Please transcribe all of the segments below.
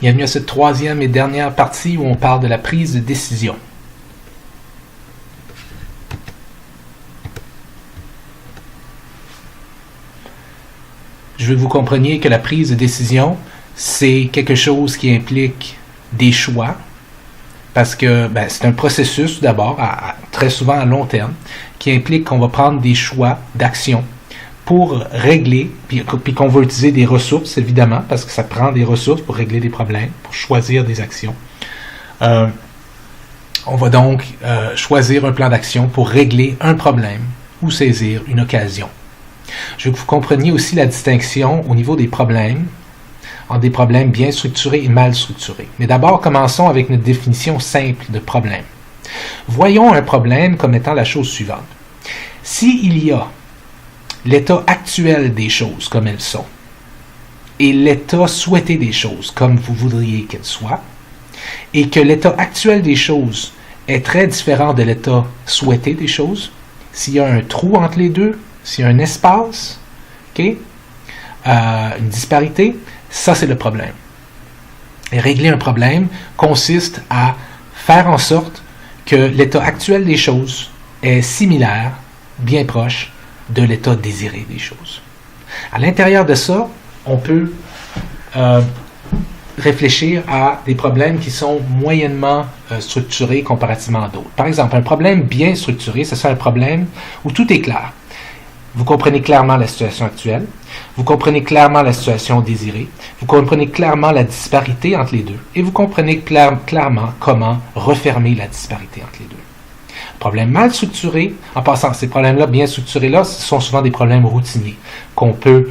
Bienvenue à cette troisième et dernière partie où on parle de la prise de décision. Je veux que vous compreniez que la prise de décision, c'est quelque chose qui implique des choix, parce que c'est un processus d'abord, très souvent à long terme, qui implique qu'on va prendre des choix d'action pour régler, puis qu'on va utiliser des ressources, évidemment, parce que ça prend des ressources pour régler des problèmes, pour choisir des actions. On va donc choisir un plan d'action pour régler un problème ou saisir une occasion. Je veux que vous compreniez aussi la distinction au niveau des problèmes, entre des problèmes bien structurés et mal structurés. Mais d'abord, commençons avec notre définition simple de problème. Voyons un problème comme étant la chose suivante. S'il y a l'état actuel des choses comme elles sont et l'état souhaité des choses comme vous voudriez qu'elles soient, et que l'état actuel des choses est très différent de l'état souhaité des choses, s'il y a un trou entre les deux, s'il y a un espace, une disparité, ça c'est le problème. Et régler un problème consiste à faire en sorte que l'état actuel des choses est similaire, bien proche, de l'état désiré des choses. À l'intérieur de ça, on peut réfléchir à des problèmes qui sont moyennement structurés comparativement à d'autres. Par exemple, un problème bien structuré, c'est un problème où tout est clair. Vous comprenez clairement la situation actuelle, vous comprenez clairement la situation désirée, vous comprenez clairement la disparité entre les deux, et vous comprenez clairement comment refermer la disparité entre les deux. Problème mal structuré, en passant, ces problèmes-là bien structurés-là, ce sont souvent des problèmes routiniers qu'on peut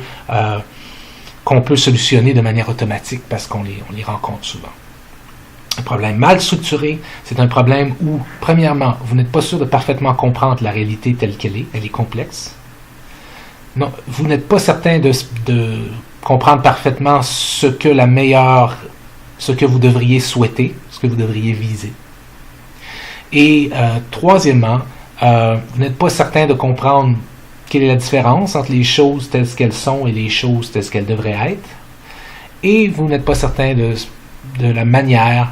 solutionner de manière automatique parce qu'on les rencontre souvent. Un problème mal structuré, c'est un problème où, premièrement, vous n'êtes pas sûr de parfaitement comprendre la réalité telle qu'elle est, elle est complexe. Non, vous n'êtes pas certain de comprendre parfaitement ce que vous devriez souhaiter, ce que vous devriez viser. Et troisièmement, vous n'êtes pas certain de comprendre quelle est la différence entre les choses telles qu'elles sont et les choses telles qu'elles devraient être. Et vous n'êtes pas certain de la manière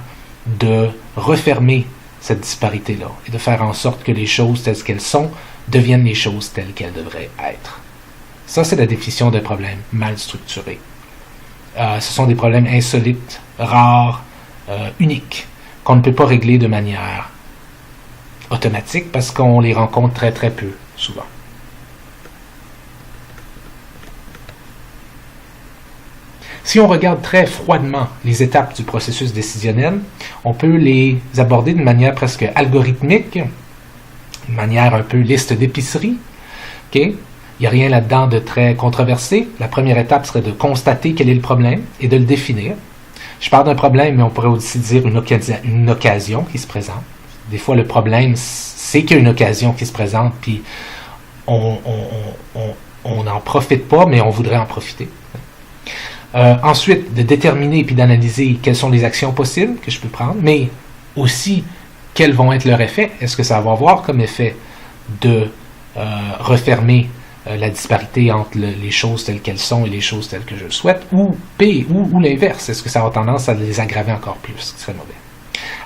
de refermer cette disparité-là et de faire en sorte que les choses telles qu'elles sont deviennent les choses telles qu'elles devraient être. Ça, c'est la définition d'un problème mal structuré. Ce sont des problèmes insolites, rares, uniques, qu'on ne peut pas régler de manière automatique parce qu'on les rencontre très très peu souvent. Si on regarde très froidement les étapes du processus décisionnel, on peut les aborder de manière presque algorithmique, de manière un peu liste d'épicerie. Il n'y a rien là-dedans de très controversé. La première étape serait de constater quel est le problème et de le définir. Je parle d'un problème, mais on pourrait aussi dire une occasion qui se présente. Des fois, le problème, c'est qu'il y a une occasion qui se présente, puis on n'en profite pas, mais on voudrait en profiter. Ensuite, de déterminer puis d'analyser quelles sont les actions possibles que je peux prendre, mais aussi quels vont être leurs effets. Est-ce que ça va avoir comme effet de refermer la disparité entre les choses telles qu'elles sont et les choses telles que je le souhaite, ou l'inverse? Est-ce que ça aura tendance à les aggraver encore plus, ce qui serait mauvais?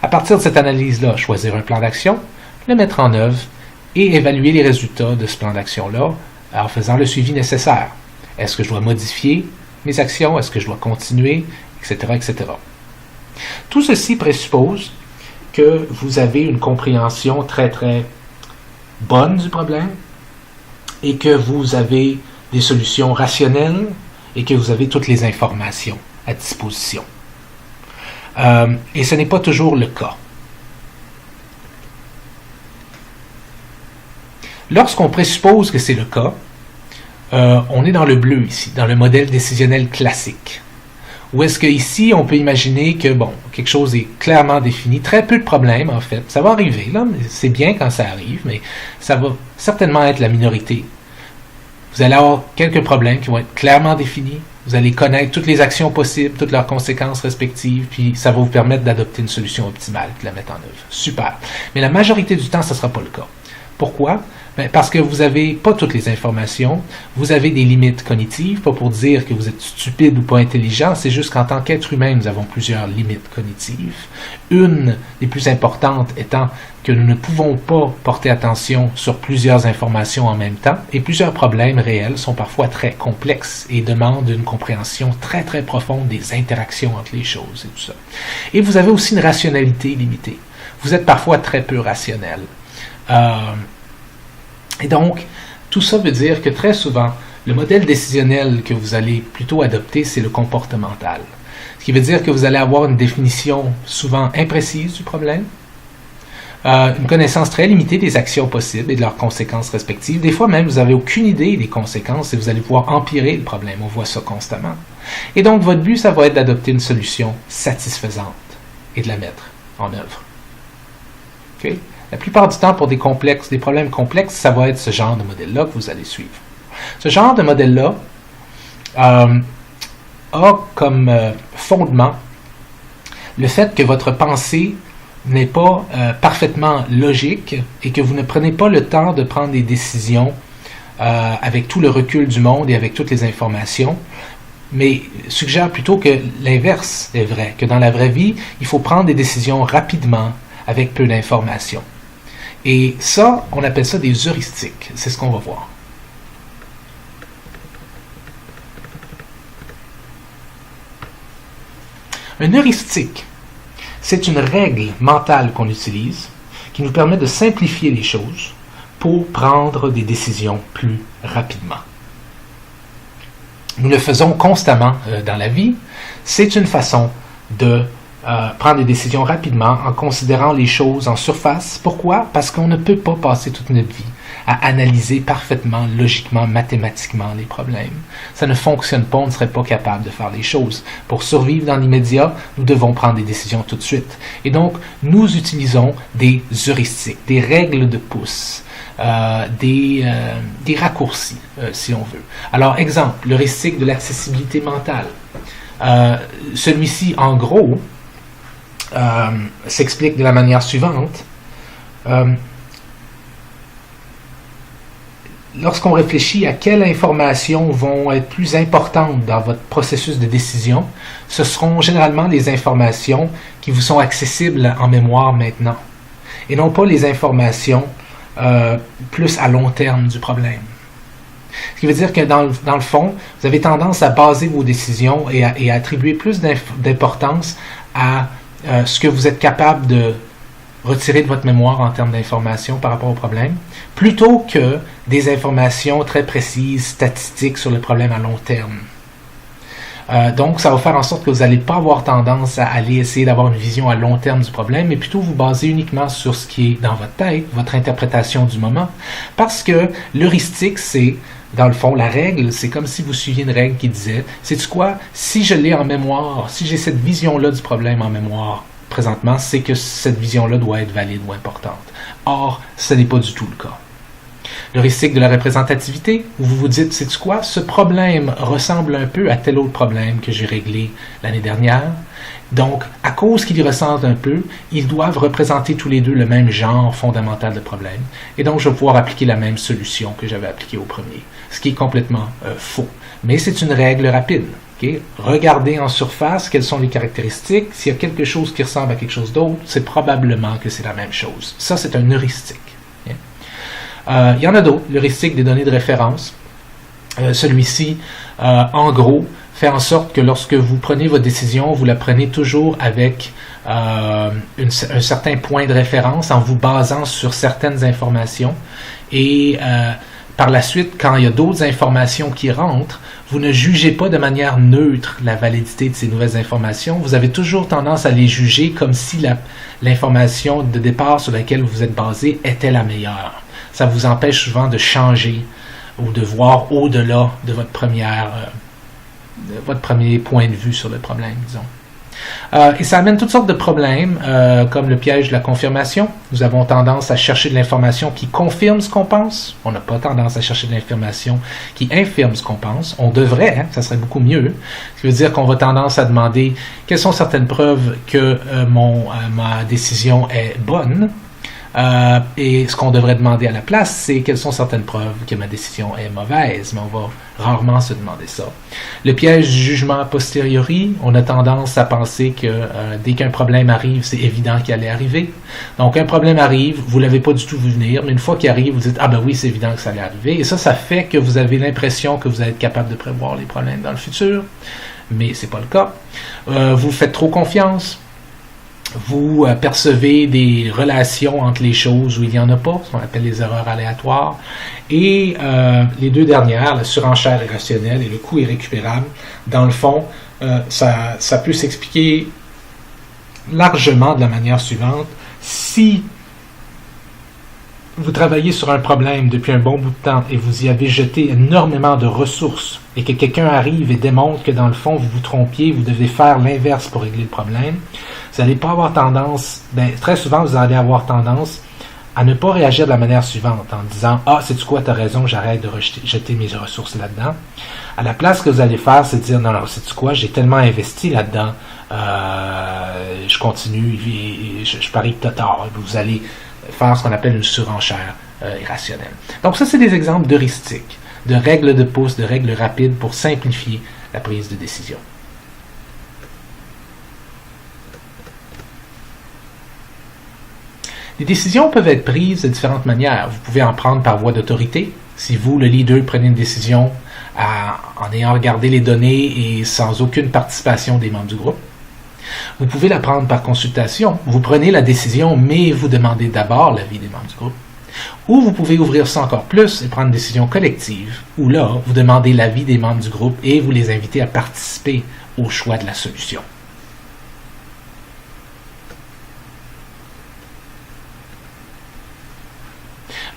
À partir de cette analyse-là, choisir un plan d'action, le mettre en œuvre et évaluer les résultats de ce plan d'action-là en faisant le suivi nécessaire. Est-ce que je dois modifier mes actions? Est-ce que je dois continuer? Etc., etc. Tout ceci présuppose que vous avez une compréhension très, très bonne du problème et que vous avez des solutions rationnelles et que vous avez toutes les informations à disposition. Et ce n'est pas toujours le cas. Lorsqu'on présuppose que c'est le cas, on est dans le bleu ici, dans le modèle décisionnel classique. Ou est-ce qu'ici, on peut imaginer que, quelque chose est clairement défini, très peu de problèmes en fait. Ça va arriver, là, mais c'est bien quand ça arrive, mais ça va certainement être la minorité. Vous allez avoir quelques problèmes qui vont être clairement définis. Vous allez connaître toutes les actions possibles, toutes leurs conséquences respectives, puis ça va vous permettre d'adopter une solution optimale, de la mettre en œuvre. Super. Mais la majorité du temps, ce ne sera pas le cas. Pourquoi? Ben, parce que vous n'avez pas toutes les informations, vous avez des limites cognitives, pas pour dire que vous êtes stupide ou pas intelligent, c'est juste qu'en tant qu'être humain, nous avons plusieurs limites cognitives. Une des plus importantes étant que nous ne pouvons pas porter attention sur plusieurs informations en même temps, et plusieurs problèmes réels sont parfois très complexes et demandent une compréhension très très profonde des interactions entre les choses et tout ça. Et vous avez aussi une rationalité limitée. Vous êtes parfois très peu rationnel. Et donc, tout ça veut dire que très souvent, le modèle décisionnel que vous allez plutôt adopter, c'est le comportemental. Ce qui veut dire que vous allez avoir une définition souvent imprécise du problème, une connaissance très limitée des actions possibles et de leurs conséquences respectives. Des fois même, vous n'avez aucune idée des conséquences et vous allez pouvoir empirer le problème. On voit ça constamment. Et donc, votre but, ça va être d'adopter une solution satisfaisante et de la mettre en œuvre. Okay? La plupart du temps, pour des problèmes complexes, ça va être ce genre de modèle-là que vous allez suivre. Ce genre de modèle-là a comme fondement le fait que votre pensée n'est pas parfaitement logique et que vous ne prenez pas le temps de prendre des décisions avec tout le recul du monde et avec toutes les informations, mais suggère plutôt que l'inverse est vrai, que dans la vraie vie, il faut prendre des décisions rapidement avec peu d'informations. Et ça, on appelle ça des heuristiques. C'est ce qu'on va voir. Un heuristique, c'est une règle mentale qu'on utilise qui nous permet de simplifier les choses pour prendre des décisions plus rapidement. Nous le faisons constamment dans la vie. C'est une façon de prendre des décisions rapidement en considérant les choses en surface. Pourquoi? Parce qu'on ne peut pas passer toute notre vie à analyser parfaitement, logiquement, mathématiquement les problèmes. Ça ne fonctionne pas, on ne serait pas capable de faire les choses. Pour survivre dans l'immédiat, nous devons prendre des décisions tout de suite. Et donc, nous utilisons des heuristiques, des règles de pouce, des raccourcis, si on veut. Alors, exemple, l'heuristique de l'accessibilité mentale. Celui-ci, en gros, s'explique de la manière suivante. Lorsqu'on réfléchit à quelles informations vont être plus importantes dans votre processus de décision, ce seront généralement les informations qui vous sont accessibles en mémoire maintenant, et non pas les informations plus à long terme du problème. Ce qui veut dire que dans le fond, vous avez tendance à baser vos décisions et à attribuer plus d'importance à ce que vous êtes capable de retirer de votre mémoire en termes d'informations par rapport au problème, plutôt que des informations très précises, statistiques sur le problème à long terme. Donc, ça va faire en sorte que vous n'allez pas avoir tendance à aller essayer d'avoir une vision à long terme du problème, mais plutôt vous baser uniquement sur ce qui est dans votre tête, votre interprétation du moment. Parce que l'heuristique, c'est, dans le fond, la règle, c'est comme si vous suiviez une règle qui disait, sais-tu quoi, si je l'ai en mémoire, si j'ai cette vision-là du problème en mémoire, présentement, c'est que cette vision-là doit être valide ou importante. Or, ce n'est pas du tout le cas. L'heuristique de la représentativité, où vous vous dites, sais-tu quoi, ce problème ressemble un peu à tel autre problème que j'ai réglé l'année dernière. Donc, à cause qu'ils y ressemblent un peu, ils doivent représenter tous les deux le même genre fondamental de problème. Et donc, je vais pouvoir appliquer la même solution que j'avais appliquée au premier. Ce qui est complètement faux. Mais c'est une règle rapide. Okay? Regardez en surface quelles sont les caractéristiques. S'il y a quelque chose qui ressemble à quelque chose d'autre, c'est probablement que c'est la même chose. Ça, c'est un heuristique. Okay? Il y en a d'autres. L'heuristique des données de référence. Celui-ci, en gros, fait en sorte que lorsque vous prenez votre décision, vous la prenez toujours avec un certain point de référence en vous basant sur certaines informations. Et par la suite, quand il y a d'autres informations qui rentrent, vous ne jugez pas de manière neutre la validité de ces nouvelles informations. Vous avez toujours tendance à les juger comme si l'information de départ sur laquelle vous êtes basé était la meilleure. Ça vous empêche souvent de changer ou de voir au-delà de votre premier point de vue sur le problème, disons. Et ça amène toutes sortes de problèmes, comme le piège de la confirmation. Nous avons tendance à chercher de l'information qui confirme ce qu'on pense. On n'a pas tendance à chercher de l'information qui infirme ce qu'on pense. On devrait, hein, ça serait beaucoup mieux. Ce qui veut dire qu'on va tendance à demander quelles sont certaines preuves que ma décision est bonne. Et ce qu'on devrait demander à la place, c'est quelles sont certaines preuves que ma décision est mauvaise, mais on va rarement se demander ça. Le piège du jugement a posteriori, on a tendance à penser que dès qu'un problème arrive, c'est évident qu'il allait arriver. Donc un problème arrive, vous l'avez pas du tout vu venir, mais une fois qu'il arrive, vous dites « Ah ben oui, c'est évident que ça allait arriver ». Et ça fait que vous avez l'impression que vous allez être capable de prévoir les problèmes dans le futur, mais c'est pas le cas. Vous faites trop confiance. Vous percevez des relations entre les choses où il n'y en a pas, ce qu'on appelle les erreurs aléatoires. Et les deux dernières, la surenchère irrationnelle et le coût irrécupérable, dans le fond, ça peut s'expliquer largement de la manière suivante. Si vous travaillez sur un problème depuis un bon bout de temps et vous y avez jeté énormément de ressources et que quelqu'un arrive et démontre que dans le fond vous vous trompiez, vous devez faire l'inverse pour régler le problème, vous n'allez pas avoir tendance, très souvent vous allez avoir tendance à ne pas réagir de la manière suivante en disant « Ah, sais-tu quoi, t'as raison, j'arrête de jeter mes ressources là-dedans. » À la place, ce que vous allez faire, c'est de dire « Non, non, sais-tu quoi, j'ai tellement investi là-dedans, je continue, je parie que t'as tort. » Vous allez faire ce qu'on appelle une surenchère irrationnelle. Donc ça, c'est des exemples d'heuristiques, de règles de pouce, de règles rapides pour simplifier la prise de décision. Les décisions peuvent être prises de différentes manières. Vous pouvez en prendre par voie d'autorité. Si vous, le leader, prenez une décision en ayant regardé les données et sans aucune participation des membres du groupe. Vous pouvez la prendre par consultation. Vous prenez la décision, mais vous demandez d'abord l'avis des membres du groupe. Ou vous pouvez ouvrir ça encore plus et prendre une décision collective, où là, vous demandez l'avis des membres du groupe et vous les invitez à participer au choix de la solution.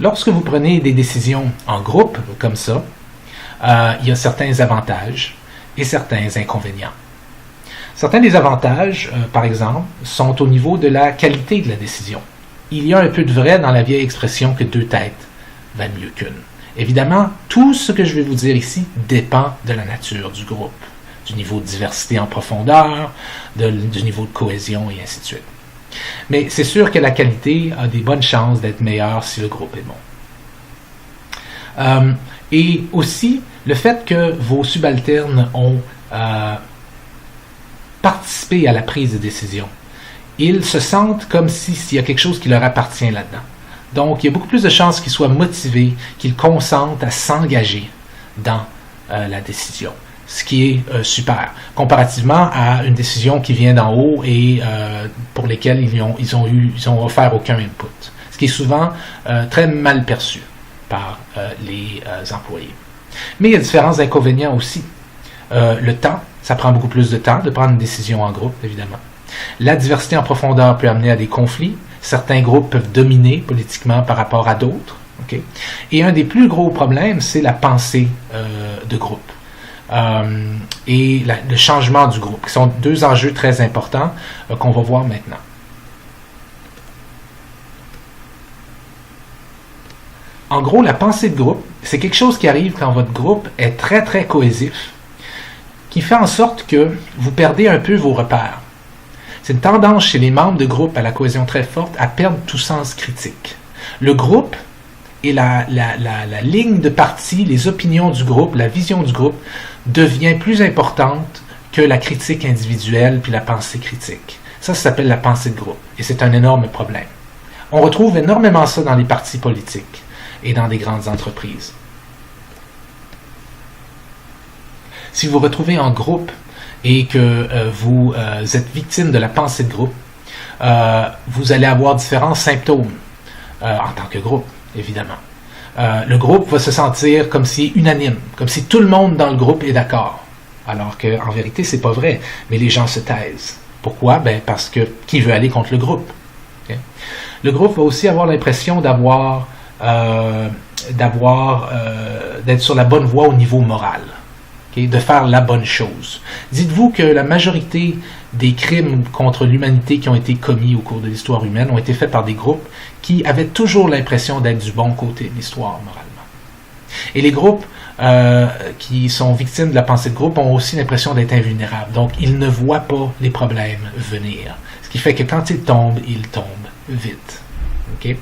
Lorsque vous prenez des décisions en groupe, comme ça, il y a certains avantages et certains inconvénients. Certains des avantages, par exemple, sont au niveau de la qualité de la décision. Il y a un peu de vrai dans la vieille expression que deux têtes valent mieux qu'une. Évidemment, tout ce que je vais vous dire ici dépend de la nature du groupe, du niveau de diversité en profondeur, du niveau de cohésion et ainsi de suite. Mais c'est sûr que la qualité a des bonnes chances d'être meilleure si le groupe est bon. Et aussi, le fait que vos subalternes ont participé à la prise de décision. Ils se sentent comme s'il y a quelque chose qui leur appartient là-dedans. Donc, il y a beaucoup plus de chances qu'ils soient motivés, qu'ils consentent à s'engager dans la décision. Ce qui est super, comparativement à une décision qui vient d'en haut et pour lesquelles ils ont offert aucun input. Ce qui est souvent très mal perçu par les employés. Mais il y a différents inconvénients aussi. Le temps, ça prend beaucoup plus de temps de prendre une décision en groupe, évidemment. La diversité en profondeur peut amener à des conflits. Certains groupes peuvent dominer politiquement par rapport à d'autres. Okay? Et un des plus gros problèmes, c'est la pensée de groupe. Et le changement du groupe, qui sont deux enjeux très importants qu'on va voir maintenant. En gros, la pensée de groupe, c'est quelque chose qui arrive quand votre groupe est très très cohésif, qui fait en sorte que vous perdez un peu vos repères. C'est une tendance chez les membres de groupe à la cohésion très forte à perdre tout sens critique. Le groupe et la ligne de parti, les opinions du groupe, la vision du groupe devient plus importante que la critique individuelle puis la pensée critique. Ça s'appelle la pensée de groupe et c'est un énorme problème. On retrouve énormément ça dans les partis politiques et dans des grandes entreprises. Si vous vous retrouvez en groupe et que vous êtes victime de la pensée de groupe, vous allez avoir différents symptômes en tant que groupe, évidemment. Le groupe va se sentir comme si unanime, comme si tout le monde dans le groupe est d'accord. Alors qu'en vérité, c'est pas vrai, mais les gens se taisent. Pourquoi? Parce que qui veut aller contre le groupe? Okay? Le groupe va aussi avoir l'impression d'être sur la bonne voie au niveau moral. De faire la bonne chose. Dites-vous que la majorité des crimes contre l'humanité qui ont été commis au cours de l'histoire humaine ont été faits par des groupes qui avaient toujours l'impression d'être du bon côté de l'histoire, moralement. Et les groupes qui sont victimes de la pensée de groupe ont aussi l'impression d'être invulnérables. Donc, ils ne voient pas les problèmes venir. Ce qui fait que quand ils tombent vite. OK?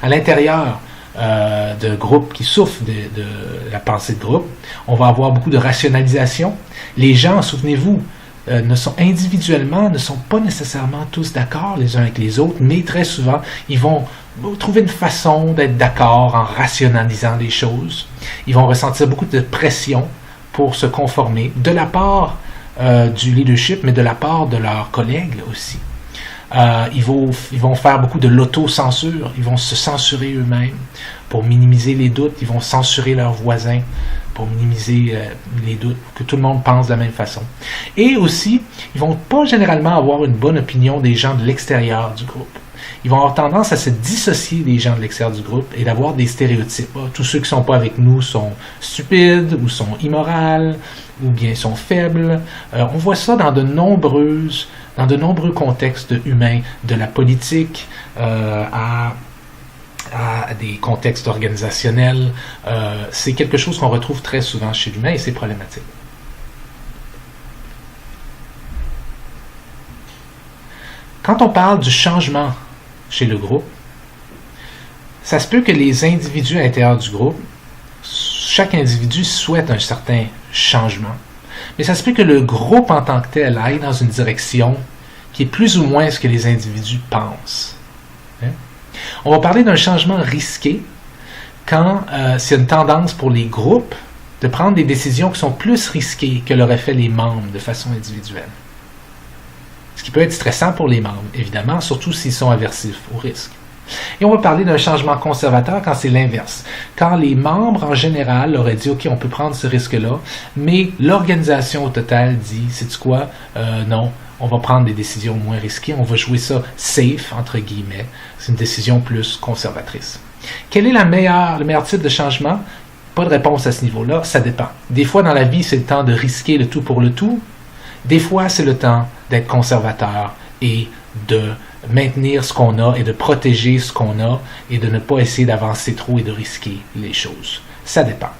À l'intérieur de groupes qui souffrent de la pensée de groupe, on va avoir beaucoup de rationalisation. Les gens, souvenez-vous, individuellement ne sont pas nécessairement tous d'accord les uns avec les autres, mais très souvent, ils vont trouver une façon d'être d'accord en rationalisant les choses. Ils vont ressentir beaucoup de pression pour se conformer de la part du leadership, mais de la part de leurs collègues là, aussi. Ils vont faire beaucoup de l'autocensure, ils vont se censurer eux-mêmes pour minimiser les doutes, ils vont censurer leurs voisins pour minimiser les doutes, que tout le monde pense de la même façon. Et aussi, ils vont pas généralement avoir une bonne opinion des gens de l'extérieur du groupe. Ils vont avoir tendance à se dissocier des gens de l'extérieur du groupe et d'avoir des stéréotypes. Tous ceux qui sont pas avec nous sont stupides ou sont immoraux ou bien sont faibles. On voit ça dans de nombreux contextes humains, de la politique à des contextes organisationnels. C'est quelque chose qu'on retrouve très souvent chez l'humain et c'est problématique. Quand on parle du changement chez le groupe, ça se peut que les individus à l'intérieur du groupe, chaque individu souhaite un certain changement. Mais ça se peut que le groupe en tant que tel aille dans une direction qui est plus ou moins ce que les individus pensent. On va parler d'un changement risqué quand c'est une tendance pour les groupes de prendre des décisions qui sont plus risquées que l'auraient fait les membres de façon individuelle. Ce qui peut être stressant pour les membres, évidemment, surtout s'ils sont aversifs au risque. Et on va parler d'un changement conservateur quand c'est l'inverse. Quand les membres, en général, auraient dit « OK, on peut prendre ce risque-là », mais l'organisation au total dit « Sais-tu quoi? Non, on va prendre des décisions moins risquées, on va jouer ça « safe », entre guillemets. C'est une décision plus conservatrice. Quel est le meilleur type de changement? Pas de réponse à ce niveau-là, ça dépend. Des fois, dans la vie, c'est le temps de risquer le tout pour le tout. Des fois, c'est le temps d'être conservateur et de maintenir ce qu'on a et de protéger ce qu'on a et de ne pas essayer d'avancer trop et de risquer les choses. Ça dépend.